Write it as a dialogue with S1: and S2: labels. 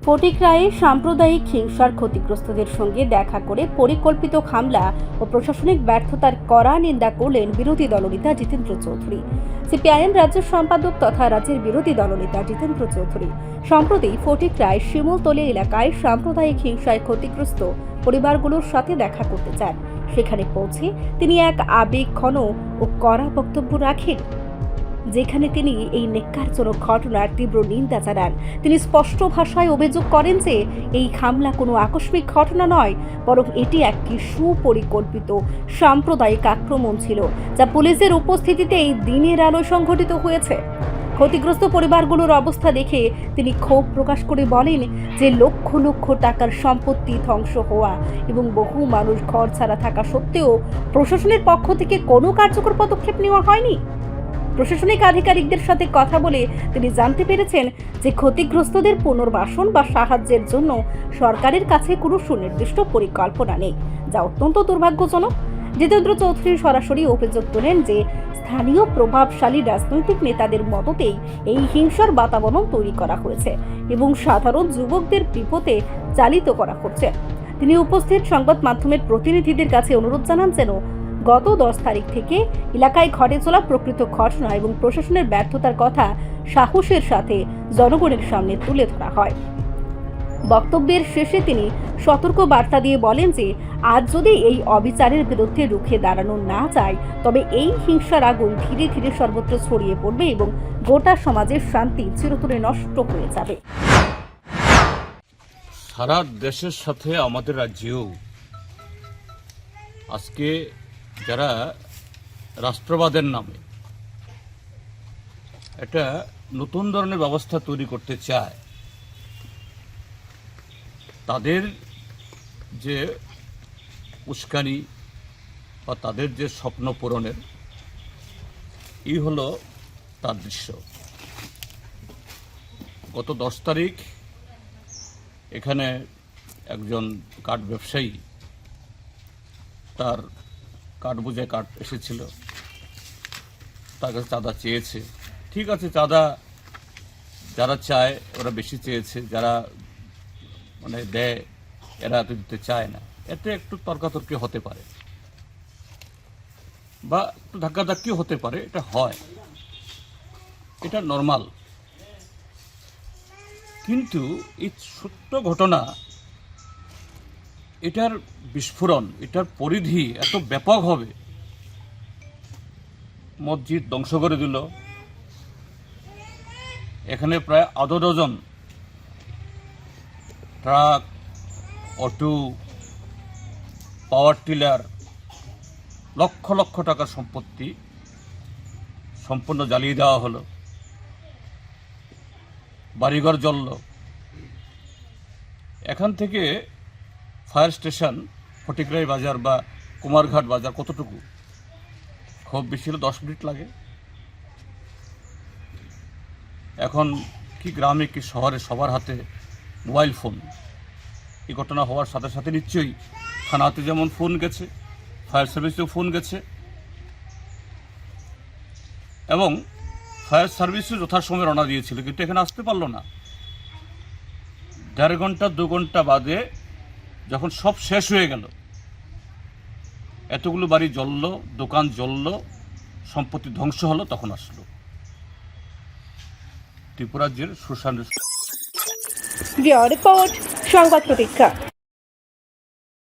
S1: ফটিকরায়ে সাম্প্রদায়িক হিংসার ক্ষতিগ্রস্তদের সঙ্গে দেখা করে পরিকল্পিত হামলা ও প্রশাসনিক ব্যর্থতার কড়া নিন্দা করলেন বিরোধী দলনেতা জিতেন্দ্র চৌধুরী। সিপিআইএম রাজ্য সম্পাদক তথা রাজ্যের বিরোধী দলনেতা জিতেন্দ্র চৌধুরী সম্প্রতি ফটিকরায় শিমুলতলী এলাকায় সাম্প্রদায়িক হিংসায় ক্ষতিগ্রস্ত পরিবারগুলোর সাথে দেখা করতে চান। সেখানে পৌঁছে তিনি এক আবেগঘন ও কড়া বক্তব্য রাখেন, যেখানে তিনি এই ন্যাক্কারজনক ঘটনার তীব্র নিন্দা জানান। তিনি স্পষ্ট ভাষায় অভিযোগ করেন যে এই হামলা কোনো আকস্মিক ঘটনা নয়, বরং এটি একটি সুপরিকল্পিত সাম্প্রদায়িক আক্রমণ ছিল, যা পুলিশের উপস্থিতিতে এই দিনের আলো সংঘটিত হয়েছে। ক্ষতিগ্রস্ত পরিবারগুলোর অবস্থা দেখে তিনি ক্ষোভ প্রকাশ করে বলেন যে লক্ষ লক্ষ টাকার সম্পত্তি ধ্বংস হওয়া এবং বহু মানুষ ঘর ছাড়া থাকা সত্ত্বেও প্রশাসনের পক্ষ থেকে কোনো কার্যকর পদক্ষেপ নেওয়া হয়নি। প্রশাসনিক আধিকারিকদের সাথে কথা বলে তিনি জানতে পেরেছেন যে ক্ষতিগ্রস্তদের পুনর্বাসন বা সাহায্যের জন্য সরকারের কাছে কোনো সুনির্দিষ্ট পরিকল্পনা নেই, যা অত্যন্ত দুর্ভাগ্যজনক। জিতেন্দ্র চৌধুরী সরাসরি অভিযোগ তোলেন যে স্থানীয় প্রভাবশালী রাজনৈতিক নেতাদের মদতেই এই হিংসার বাতাবরণ তৈরি করা হয়েছে এবং সাধারণ যুবকদের বিপদে চালিত করা হচ্ছে। তিনি উপস্থিত সংবাদ মাধ্যমের প্রতিনিধিদের কাছে অনুরোধ জানান যেন গত 10 তারিখ থেকে এলাকায় ঘটে চলা প্রকৃত ঘটনা এবং প্রশাসনের ব্যর্থতার কথা সাহসের সাথে জনগণের সামনে তুলে ধরা হয়। বক্তব্যের শেষে তিনি সতর্ক বার্তা দিয়ে বলেন যে আজ যদি এই অবিচারের বিরুদ্ধে রুখে দাঁড়ানো না যায়, তবে এই হিংসার আগুন ধীরে ধীরে সর্বত্র ছড়িয়ে পড়বে এবং গোটা সমাজের শান্তি চিরতরে নষ্ট হয়ে যাবে।
S2: সারা দেশের সাথে আমাদের রাজ্যেও আজকে যারা রাষ্ট্রবাদের নামে একটা নতুন ধরনের ব্যবস্থা তৈরি করতে চায়, তাদের যে উস্কানি বা তাদের যে স্বপ্ন পূরণের এই হলো তার দৃশ্য। গত 10 তারিখ এখানে একজন কাঠ ব্যবসায়ী তার কাঠ বোঝায় কাঠ এসেছিল, তার কাছে চাঁদা চেয়েছে। ঠিক আছে, চাঁদা যারা চায় ওরা বেশি চেয়েছে, যারা মানে দেয় এরা এত দিতে চায় না। এতে একটু তর্কাতর্কি হতে পারে বা একটু ধাক্কাধাক্কিও হতে পারে, এটা হয়, এটা নর্মাল। কিন্তু এই ছোট্ট ঘটনা, এটার বিস্ফোরণ, এটার পরিধি এত ব্যাপক হবে। মসজিদ ধ্বংস করে দিল, এখানে প্রায় আধা dozen truck, auto, power tiller, lakh lakh টাকার সম্পত্তি সম্পূর্ণ জ্বালিয়ে দেওয়া হলো, বাড়িঘর জ্বলল। এখান থেকে ফায়ার স্টেশন ফটিকরাই বাজার বা কুমারঘাট বাজার কতটুকু? খুব বেশি হলে 10 মিনিট লাগে। এখন কি গ্রামে কি শহরে সবার হাতে মোবাইল ফোন। এই ঘটনা হওয়ার সাথে সাথে নিশ্চয়ই থানাতে যেমন ফোন গেছে, ফায়ার সার্ভিসেও ফোন গেছে এবং ফায়ার সার্ভিসও যথাসময়ে রওনা দিয়েছিল, কিন্তু এখানে আসতে পারলো না। 1.5 ঘন্টা 2 ঘন্টা বাদে যখন সব শেষ হয়ে গেল, এতগুলো বাড়ি জ্বলল, দোকান জ্বলল, সম্পত্তি ধ্বংস হলো, তখন আসলো ত্রিপুরা রাজ্যের সুশান্ত।
S1: রিপোর্ট সংবাদ প্রতীক্ষা।